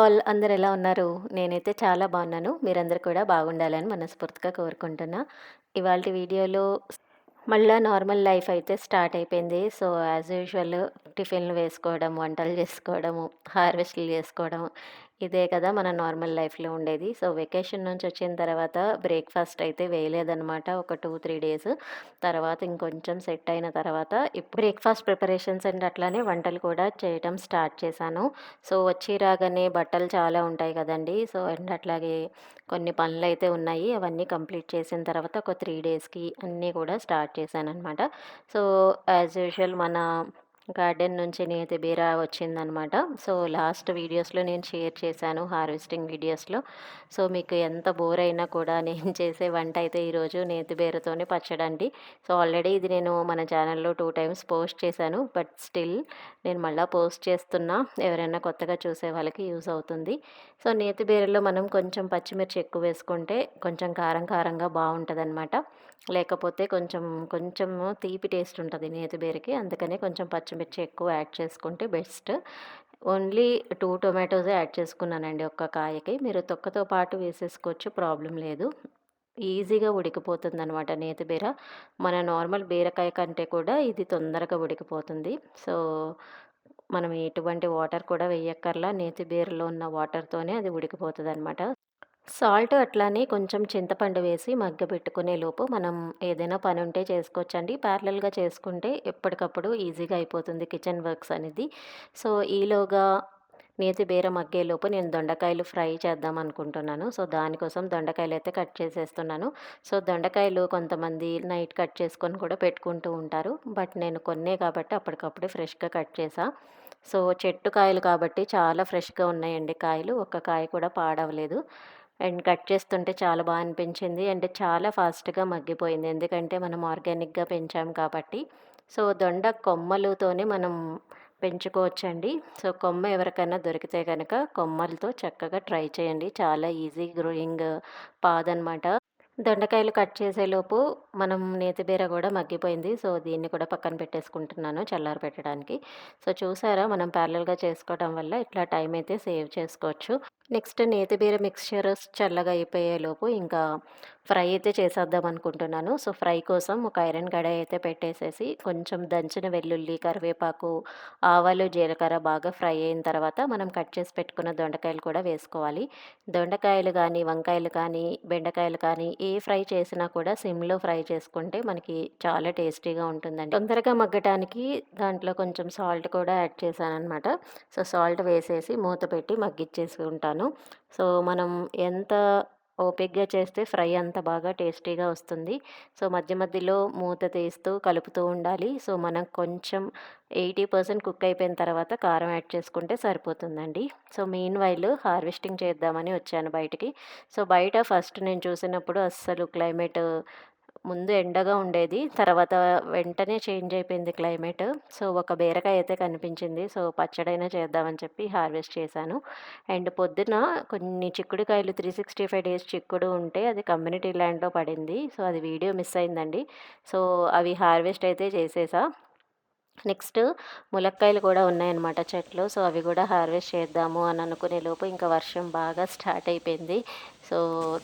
All అందరూ ఎలా ఉన్నారు? నేనైతే చాలా బాగున్నాను. మీరందరూ కూడా బాగుండాలని మనస్ఫూర్తిగా కోరుకుంటున్నా. ఇవాల్టి వీడియోలో మళ్ళా నార్మల్ లైఫ్ అయితే స్టార్ట్ అయిపోయింది. సో, యాజ్ యూజువల్ టిఫిన్‌లు వేసుకోవడం, వంటలు చేసుకోవడము, హార్వెస్ట్‌లు చేసుకోవడం ఇదే కదా మన నార్మల్ లైఫ్‌లో ఉండేది. సో, వెకేషన్ నుంచి వచ్చిన తర్వాత బ్రేక్‌ఫాస్ట్ అయితే వేయలేదనమాట. ఒక 2, 3 డేస్. తర్వాత ఇంకొంచెం సెట్ అయిన తర్వాత ఇప్పుడు బ్రేక్‌ఫాస్ట్ ప్రిపరేషన్స్ అండ్ అట్లానే వంటలు కూడా చేయటం స్టార్ట్ చేశాను. సో, వచ్చి రాగానే బట్టలు చాలా ఉంటాయి కదండీ! సో, అండ్ అట్లాగే కొన్ని పనులైతే ఉన్నాయి. అవన్నీ కంప్లీట్ చేసిన తర్వాత ఒక 3 డేస్‌కి అన్నీ కూడా స్టార్ట్ చేశాననమాట. సో, యాజ్ యూజువల్ మన గార్డెన్ నుంచి నేతి బీర వచ్చిందనమాట. సో, లాస్ట్ వీడియోస్‌లో నేను షేర్ చేశాను హార్వెస్టింగ్ వీడియోస్‌లో. సో, మీకు ఎంత బోర్ అయినా కూడా నేను చేసే వంట అయితే ఈరోజు నేతి బీరతోనే పచ్చడండి. సో, ఆల్రెడీ ఇది నేను మన ఛానల్‌లో 2 టైమ్స్ పోస్ట్ చేశాను. బట్ స్టిల్ నేను మళ్ళా పోస్ట్ చేస్తున్నా. ఎవరైనా కొత్తగా చూసే వాళ్ళకి యూజ్ అవుతుంది. సో, నేతి బీరలో మనం కొంచెం పచ్చిమిర్చి ఎక్కువ వేసుకుంటే కొంచెం కారం కారంగా బావుంటదనమాట. లేకపోతే కొంచెము తీపి టేస్ట్ ఉంటది నేతి బీరకి. అందుకనే కొంచెం పచ్చిమిర్చి ఎక్కువ యాడ్ చేసుకుంటే బెస్ట్. ఓన్లీ 2 టొమాటోసే యాడ్ చేసుకున్నానండి ఒక్క కాయకి. మీరు తొక్కతో పాటు వేసేసుకోవచ్చు, ప్రాబ్లమ్ లేదు. ఈజీగా ఉడికిపోతుందనమాట నేతి బీర. మన నార్మల్ బీరకాయ కంటే కూడా ఇది తొందరగా ఉడికిపోతుంది. సో, మనం ఎటువంటి వాటర్ కూడా వేయక్కర్లా. నేతి బీరలో ఉన్న వాటర్‌తోనే అది ఉడికిపోతదనమాట. సాల్ట్ అట్లానే కొంచెం చింతపండు వేసి మగ్గబెట్టుకునే లోపు మనం ఏదైనా పనుంటే చేసుకోవచ్చండి. ప్యారలల్‌గా చేసుకుంటే ఎప్పటికప్పుడు ఈజీగా అయిపోతుంది కిచెన్ వర్క్స్ అనేది. సో, ఈలోగా నేతి బీర మగ్గేలోపు నేను దొండకాయలు ఫ్రై చేద్దాం అనుకుంటున్నాను. సో, దానికోసం దొండకాయలైతే కట్ చేసేస్తున్నాను. సో, దొండకాయలు కొంతమంది నైట్ కట్ చేసుకొని కూడా పెట్టుకుంటూ ఉంటారు. బట్ నేను కొన్నే కాబట్టి అప్పటికప్పుడే ఫ్రెష్‌గా కట్ చేశా. సో, చెట్టు కాయలు కాబట్టి చాలా ఫ్రెష్‌గా ఉన్నాయండి కాయలు. ఒక్క కాయ కూడా పాడవలేదు. అండ్ కట్ చేస్తుంటే చాలా అనిపించింది. అండ్ చాలా ఫాస్ట్‌గా మగ్గిపోయింది. ఎందుకంటే మనం ఆర్గానిక్‌గా పెంచాం కాబట్టి. సో, దొండ కొమ్మలతోనే మనం పెంచుకోవచ్చండి. సో, కొమ్మ ఎవరికైనా దొరికితే గనక కొమ్మలతో చక్కగా ట్రై చేయండి. చాలా ఈజీ గ్రోయింగ్ పాదనమాట. దొండకాయలు కట్ చేసేలోపు మనం నేతి బీర గూడా మగ్గిపోయింది. సో, దీన్ని కూడా పక్కన పెట్టేసుకుంటున్నాను చల్లారబెట్టడానికి. సో, చూసారా మనం ప్యారలల్‌గా చేసుకోవడం వల్ల ఇట్లా టైం అయితే సేవ్ చేసుకోవచ్చు. నెక్స్ట్ నేతి బీర మిక్స్చర్ చల్లగా అయిపోయేలోపు ఇంకా ఫ్రై అయితే చేసేద్దాం అనుకుంటున్నాను. సో, ఫ్రై కోసం ఒక ఐరన్ కడాయి అయితే పెట్టేసేసి కొంచెం దంచిన వెల్లుల్లి, కరివేపాకు, ఆవాలు, జీలకర్ర బాగా ఫ్రై అయిన తర్వాత మనం కట్ చేసి పెట్టుకున్న దొండకాయలు కూడా వేసుకోవాలి. దొండకాయలు గానీ, వంకాయలు కానీ, బెండకాయలు కానీ ఏ ఫ్రై చేసినా కూడా సిమ్‌లో ఫ్రై చేసుకుంటే మనకి చాలా టేస్టీగా ఉంటుందండి. తొందరగా మగ్గటానికి దాంట్లో కొంచెం సాల్ట్ కూడా యాడ్ చేశాననమాట. సో, సాల్ట్ వేసేసి మూత పెట్టి మగ్గిచ్చేసుకుంటాను. సో, మనం ఎంత ఓపికగా చేస్తే ఫ్రై అంత బాగా టేస్టీగా వస్తుంది. సో, మధ్య మధ్యలో మూత తీస్తూ కలుపుతూ ఉండాలి. సో, మనం కొంచెం 80% కుక్ అయిపోయిన తర్వాత కారం యాడ్ చేసుకుంటే సరిపోతుందండి. సో, మీన్ వైల్ హార్వెస్టింగ్ చేద్దామని వచ్చాను బయటికి. సో, బయట ఫస్ట్ నేను చూసినప్పుడు అస్సలు క్లైమేట్ ముందు ఎండగా ఉండేది. తర్వాత వెంటనే చేంజ్ అయిపోయింది క్లైమేట్. సో, ఒక బీరకాయ అయితే కనిపించింది. సో, పచ్చడైనా చేద్దామని చెప్పి హార్వెస్ట్ చేశాను. అండ్ పొద్దున కొన్ని చిక్కుడుకాయలు 365 డేస్ చిక్కుడు ఉంటే అది కమ్యూనిటీ ల్యాండ్‌లో పడింది. సో, అది వీడియో మిస్ అయిందండి. సో, అవి హార్వెస్ట్ అయితే చేసేసా. నెక్స్ట్ ములక్కాయలు కూడా ఉన్నాయన్నమాట చెట్లు. సో, అవి కూడా హార్వెస్ట్ చేద్దాము అని అనుకునే లోపు ఇంకా వర్షం బాగా స్టార్ట్ అయిపోయింది. సో,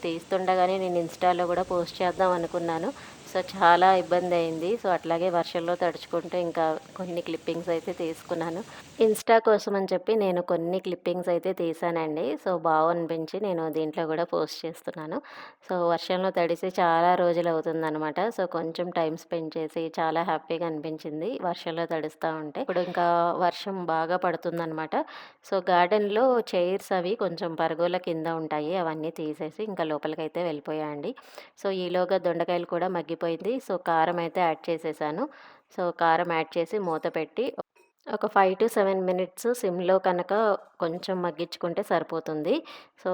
తీస్తుండగానే నేను ఇన్‌స్టాలో కూడా పోస్ట్ చేద్దాం అనుకున్నాను. సో, చాలా ఇబ్బందయింది. సో, అట్లాగే వర్షంలో తడుచుకుంటూ ఇంకా కొన్ని క్లిప్పింగ్స్ అయితే తీసుకున్నాను. ఇన్‌స్టా కోసం అని చెప్పి నేను కొన్ని క్లిప్పింగ్స్ అయితే తీశానండి. సో, అనిపించి నేను దీంట్లో కూడా పోస్ట్ చేస్తున్నాను. సో, వర్షంలో తడిసి చాలా రోజులవుతుందనమాట. సో, కొంచెం టైమ్ స్పెండ్ చేసి చాలా హ్యాపీగా అనిపించింది వర్షంలో తడుస్తా ఉంటే. ఇప్పుడు ఇంకా వర్షం బాగా పడుతుందనమాట. సో, గార్డెన్‌లో చైర్స్ అవి కొంచెం పరుగుల కింద ఉంటాయి. అవన్నీ తీసేసి ఇంకా లోపలికైతే వెళ్ళిపోయా అండి. సో, ఈలోగా దొండకాయలు కూడా మగ్గిపోయింది. సో, కారం అయితే యాడ్ చేసేసాను. సో, కారం యాడ్ చేసి మూత పెట్టి ఒక 5-7 మినిట్స్ సిమ్‌లో కనుక కొంచెం మగ్గించుకుంటే సరిపోతుంది. సో,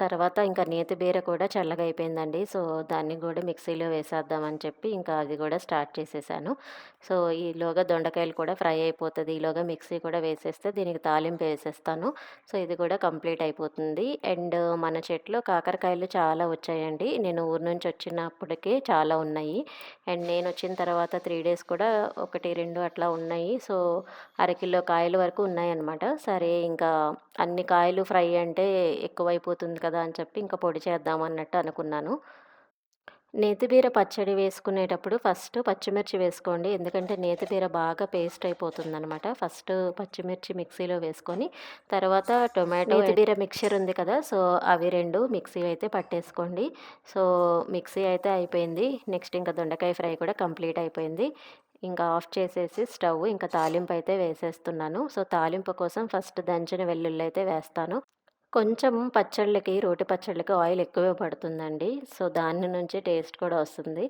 తర్వాత ఇంకా నేతి బీర కూడా చల్లగా అయిపోయిందండి. సో, దాన్ని గూడా మిక్సీలో వేసేద్దామని చెప్పి ఇంకా అది గూడా స్టార్ట్ చేసేసాను. సో, ఈలోగా దొండకాయలు కూడా ఫ్రై అయిపోతది. ఈలోగా మిక్సీ కూడా వేసేస్తే దీనికి తాలింపు వేసేస్తాను. సో, ఇది కూడా కంప్లీట్ అయిపోతుంది. అండ్ మన చెట్లో కాకరకాయలు చాలా వచ్చాయండి. నేను ఊరు నుంచి వచ్చినప్పటికే చాలా ఉన్నాయి. అండ్ నేనొచ్చిన తర్వాత 3 డేస్ కూడా 1, 2 అట్లా ఉన్నాయి. సో, అరకిలో కాయల వరకు ఉన్నాయన్నమాట. సరే ఇంకా అన్ని కాయలు ఫ్రై అంటే ఎక్కువైపోతుంది కదా అని చెప్పి ఇంకా పొడి చేద్దాం అన్నట్టు అనుకున్నాను. నేతిబీర పచ్చడి వేసుకునేటప్పుడు ఫస్ట్ పచ్చిమిర్చి వేసుకోండి. ఎందుకంటే నేతిబీర బాగా పేస్ట్ అయిపోతుందనమాట. ఫస్ట్ పచ్చిమిర్చి మిక్సీలో వేసుకొని, తర్వాత టొమాటో నేతిబీర మిక్చర్ ఉంది కదా! సో, అవి 2 మిక్సీ అయితే పట్టేసుకోండి. సో, మిక్సీ అయితే అయిపోయింది. నెక్స్ట్ ఇంకా దొండకాయ ఫ్రై కూడా కంప్లీట్ అయిపోయింది. ఇంకా ఆఫ్ చేసేసి స్టవ్ ఇంకా తాలింపు అయితే వేసేస్తున్నాను. సో, తాలింపు కోసం ఫస్ట్ దంచిన వెల్లుల్లయితే వేస్తాను. కొంచెం పచ్చళ్ళకి, రోటి పచ్చళ్ళకి ఆయిల్ ఎక్కువే పడుతుందండి. సో, దాని నుంచి టేస్ట్ కూడా వస్తుంది.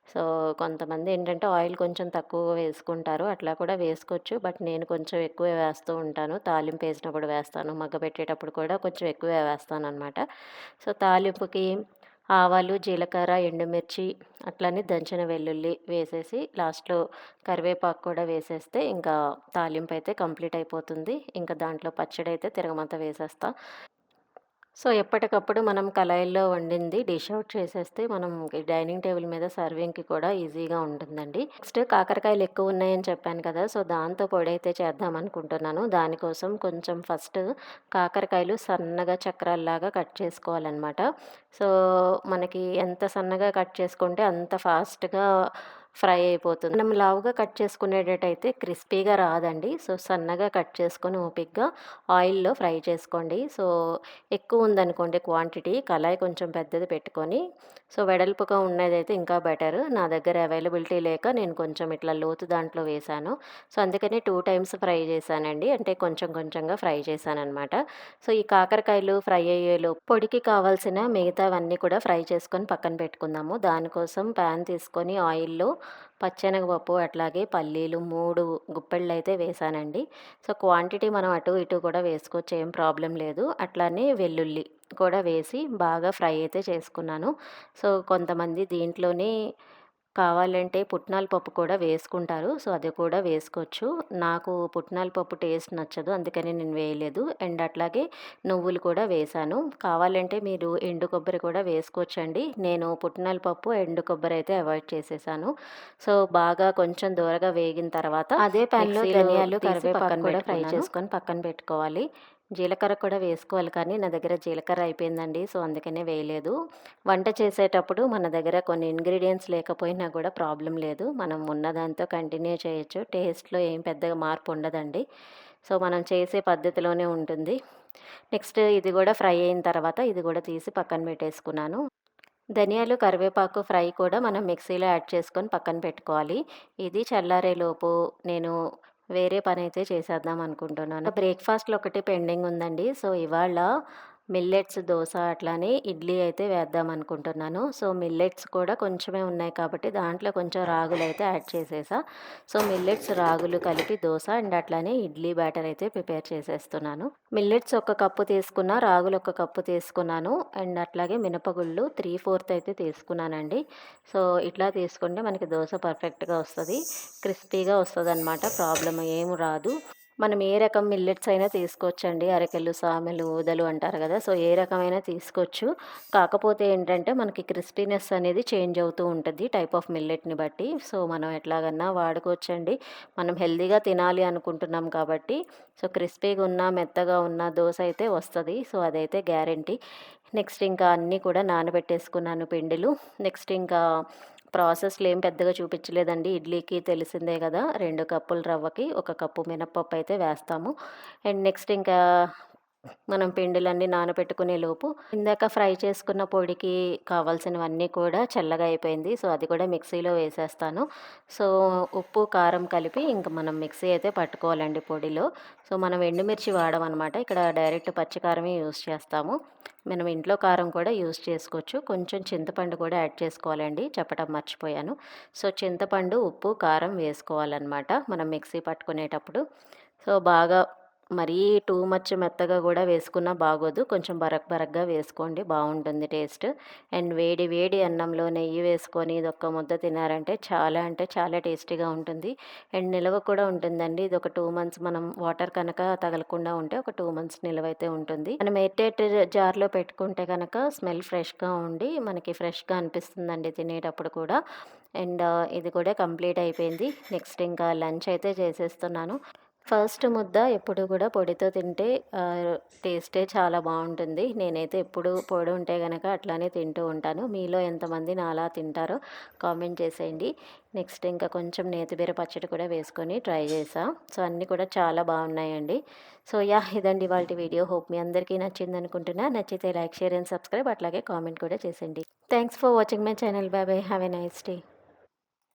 సో, కొంతమందేంటంటే ఆయిల్ కొంచెం తక్కువగా వేసుకుంటారు. అట్లా కూడా వేసుకోవచ్చు. బట్ నేను కొంచెం ఎక్కువే వేస్తూ ఉంటాను. తాలింపేసినప్పుడు వేస్తాను. మగ్గబెట్టేటప్పుడు కూడా కొంచెం ఎక్కువే వేస్తాననమాట. సో, తాలింపుకి ఆవాలు, జీలకర్ర, ఎండుమిర్చి అట్లనే దంచిన వెల్లుల్లి వేసేసి లాస్ట్‌లో కరివేపాకు కూడా వేసేస్తే ఇంకా తాలింపయితే కంప్లీట్ అయిపోతుంది. ఇంకా దాంట్లో పచ్చడైతే తిరగమాత వేసేస్తా. సో, ఎప్పటికప్పుడు మనం కళాయిల్లో వండింది డిష్ ఔట్ చేసేస్తే మనం ఈ డైనింగ్ టేబుల్ మీద సర్వింగ్‌కి కూడా ఈజీగా ఉంటుందండి. నెక్స్ట్ కాకరకాయలు ఎక్కువున్నాయని చెప్పాను కదా! సో, దాంతో పొడైతే చేద్దామనుకుంటున్నాను. దానికోసం కొంచెం ఫస్ట్ కాకరకాయలు సన్నగా చక్రాల్లాగా కట్ చేసుకోవాలనమాట. సో, మనకి ఎంత సన్నగా కట్ చేసుకుంటే అంత ఫాస్ట్‌గా ఫ్రై అయిపోతుంది. మనం లావుగా కట్ చేసుకునేటట్టయితే క్రిస్పీగా రాదండి. సో, సన్నగా కట్ చేసుకొని ఓపికగా ఆయిల్‌లో ఫ్రై చేసుకోండి. సో, ఎక్కువుందనుకోండి క్వాంటిటీ, కళాయి కొంచెం పెద్దది పెట్టుకొని, సో, వెడల్పుగా ఉన్నదైతే ఇంకా బెటర్. నా దగ్గర అవైలబిలిటీ లేక నేను కొంచెం ఇట్లా లోతు దాంట్లో వేశాను. సో, అందుకని 2 టైమ్స్ ఫ్రై చేశానండి. అంటే కొంచెం కొంచెంగా ఫ్రై చేశాననమాట. సో, ఈ కాకరకాయలు ఫ్రై అయ్యేలోపు పొడికి కావాల్సిన మిగతావన్నీ కూడా ఫ్రై చేసుకొని పక్కన పెట్టుకుందాము. దానికోసం ప్యాన్ తీసుకొని ఆయిల్‌లో పచ్చెనగపప్పు, అట్లాగే పల్లీలు 3 గుప్పెళ్ళైతే వేశానండి. సో, క్వాంటిటీ మనం అటు ఇటు కూడా వేసుకోవచ్చు. ఏం ప్రాబ్లమ్ లేదు. అట్లానే వెల్లుల్లి కూడా వేసి బాగా ఫ్రై అయితే చేసుకున్నాను. సో, కొంతమంది దీంట్లోనే కావాలంటే పుట్నాల పప్పు కూడా వేసుకుంటారు. సో, అది కూడా వేసుకోవచ్చు. నాకు పుట్నాల పప్పు టేస్ట్ నచ్చదు. అందుకని నేను వేయలేదు. అండ్ అట్లాగే నువ్వులు కూడా వేశాను. కావాలంటే మీరు ఎండు కొబ్బరి కూడా వేసుకోవచ్చండి. నేను పుట్నాల పప్పు, ఎండు కొబ్బరి అయితే అవాయిడ్ చేసేసాను. సో, బాగా కొంచెం దోరగా వేగిన తర్వాత అదే ప్యాన్‌లో ధనియాలు, కరివేపాకు కూడా ఫ్రై చేసుకొని పక్కన పెట్టుకోవాలి. జీలకర్ర కూడా వేసుకోవాలి కానీ నా దగ్గర జీలకర్ర అయిపోయిందండి. సో, అందుకనే వేయలేదు. వంట చేసేటప్పుడు మన దగ్గర కొన్ని ఇంగ్రీడియెంట్స్ లేకపోయినా కూడా ప్రాబ్లమ్ లేదు. మనం ఉన్నదాంతో కంటిన్యూ చేయొచ్చు. టేస్ట్‌లో ఏం పెద్దగా మార్పు ఉండదండి. సో, మనం చేసే పద్ధతిలోనే ఉంటుంది. నెక్స్ట్ ఇది కూడా ఫ్రై అయిన తర్వాత ఇది కూడా తీసి పక్కన పెట్టేసుకున్నాను. ధనియాలు, కరివేపాకు ఫ్రై కూడా మనం మిక్సీలో యాడ్ చేసుకొని పక్కన పెట్టుకోవాలి. ఇది చల్లారేలోపు నేను వేరే పనైతే చేసేద్దాం అనుకుంటున్నాను. బ్రేక్‌ఫాస్ట్‌లో ఒకటి పెండింగ్ ఉందండి. సో, ఇవాళ మిల్లెట్స్ దోస అట్లానే ఇడ్లీ అయితే వేద్దాం అనుకుంటున్నాను. సో, మిల్లెట్స్ కూడా కొంచెమే ఉన్నాయి కాబట్టి దాంట్లో కొంచెం రాగులైతే యాడ్ చేసేసా. సో, మిల్లెట్స్, రాగులు కలిపి దోస అండ్ అట్లానే ఇడ్లీ బ్యాటర్ అయితే ప్రిపేర్ చేసేస్తున్నాను. మిల్లెట్స్ ఒక కప్పు తీసుకున్నా, రాగులు ఒక కప్పు తీసుకున్నాను. అండ్ అట్లాగే మినపగుళ్ళు 3/4 అయితే తీసుకున్నానండి. సో, ఇట్లా తీసుకుంటే మనకి దోస పర్ఫెక్ట్‌గా వస్తది. క్రిస్పీగా వస్తదనమాట. ప్రాబ్లమ్ ఏం రాదు. మనం ఏ రకం మిల్లెట్స్ అయినా తీసుకోవచ్చండి. అరికెలు, సామెలు, ఊదలు అంటారు గదా! సో, ఏ రకమైనా తీసుకోవచ్చు. కాకపోతే ఏంటంటే మనకి క్రిస్పీనెస్ అనేది చేంజ్ అవుతూ ఉంటది టైప్ ఆఫ్ మిల్లెట్‌ని బట్టి. సో, మనం ఎట్లాగన్నా వాడుకోవచ్చండి. మనం హెల్తీగా తినాలి అనుకుంటున్నాం కాబట్టి, సో, క్రిస్పీగా ఉన్న, మెత్తగా ఉన్న దోస అయితే వస్తది. సో, అదైతే గ్యారంటీ. నెక్స్ట్ ఇంకా అన్నీ కూడా నానబెట్టేసుకున్నాను పిండిలు. నెక్స్ట్ ఇంకా ప్రాసెస్‌లో ఏం పెద్దగా చూపించలేదండి. ఇడ్లీకి తెలిసిందే గదా! 2 కప్పుల రవ్వకి 1 కప్పు మినపప్పు అయితే వేస్తాము. అండ్ నెక్స్ట్ ఇంకా మనం పిండిలన్నీ నానబెట్టుకునే లోపు ఇందాక ఫ్రై చేసుకున్న పొడికి కావాల్సినవన్నీ కూడా చల్లగా అయిపోయింది. సో, అది కూడా మిక్సీలో వేసేస్తాను. సో, ఉప్పు, కారం కలిపి ఇంక మనం మిక్సీ అయితే పట్టుకోవాలండి పొడిలో. సో, మనం ఎండుమిర్చి వాడమనమాట. ఇక్కడ డైరెక్ట్ పచ్చి కారమే యూజ్ చేస్తాము. మనం ఇంట్లో కారం కూడా యూజ్ చేసుకోవచ్చు. కొంచెం చింతపండు కూడా యాడ్ చేసుకోవాలండి. చెప్పటం మర్చిపోయాను. సో, చింతపండు, ఉప్పు, కారం వేసుకోవాలనమాట మనం మిక్సీ పట్టుకునేటప్పుడు. సో, బాగా మరీ టూ మచ్ మెత్తగా గూడా వేసుకున్నా బాగోదు. కొంచెం బరక్ బరగ్గా వేసుకోండి బావుంటుంది టేస్ట్. అండ్ వేడి వేడి అన్నంలో నెయ్యి వేసుకొని ఇదొక్క ముద్ద తిన్నారంటే చాలా అంటే చాలా టేస్టీగా ఉంటుంది. అండ్ నిలవ కూడా ఉంటుందండి. ఇదొక 2 మంత్స్ మనం వాటర్ కనుక తగలకుండా ఉంటే ఒక 2 మంత్స్ నిలవైతే ఉంటుంది. మనం ఎయిర్‌టైట్ జార్‌లో పెట్టుకుంటే గనక స్మెల్ ఫ్రెష్‌గా ఉండి మనకి ఫ్రెష్‌గా అనిపిస్తుందండి తినేటప్పుడు కూడా. అండ్ ఇది కూడా కంప్లీట్ అయిపోయింది. నెక్స్ట్ ఇంకా లంచ్ అయితే చేసేస్తున్నాను. ఫస్ట్ ముద్ద ఎప్పుడు గూడా పొడితో తింటే ఆహ్, టేస్టే చాలా బావుంటుంది. నేనైతే ఎప్పుడు పొడి ఉంటే గనక అట్లానే తింటూ ఉంటాను. మీలో ఎంతమంది నాలా తింటారో కామెంట్ చేసేయండి. నెక్స్ట్ ఇంకా కొంచెం నేతిబీర పచ్చడి కూడా వేసుకొని ట్రై చేశా. సో, అన్నీ కూడా చాలా బావున్నాయండి. So, yeah! ఇదండి ఇవాల్టి వీడియో. హోప్ మీ అందరికీ నచ్చిందనుకుంటున్నా. నచ్చితే లైక్, షేర్ అండ్ సబ్స్క్రైబ్ అట్లాగే కామెంట్ కూడా చేసేయండి. Thanks for watching my channel. By by. Have a nice day.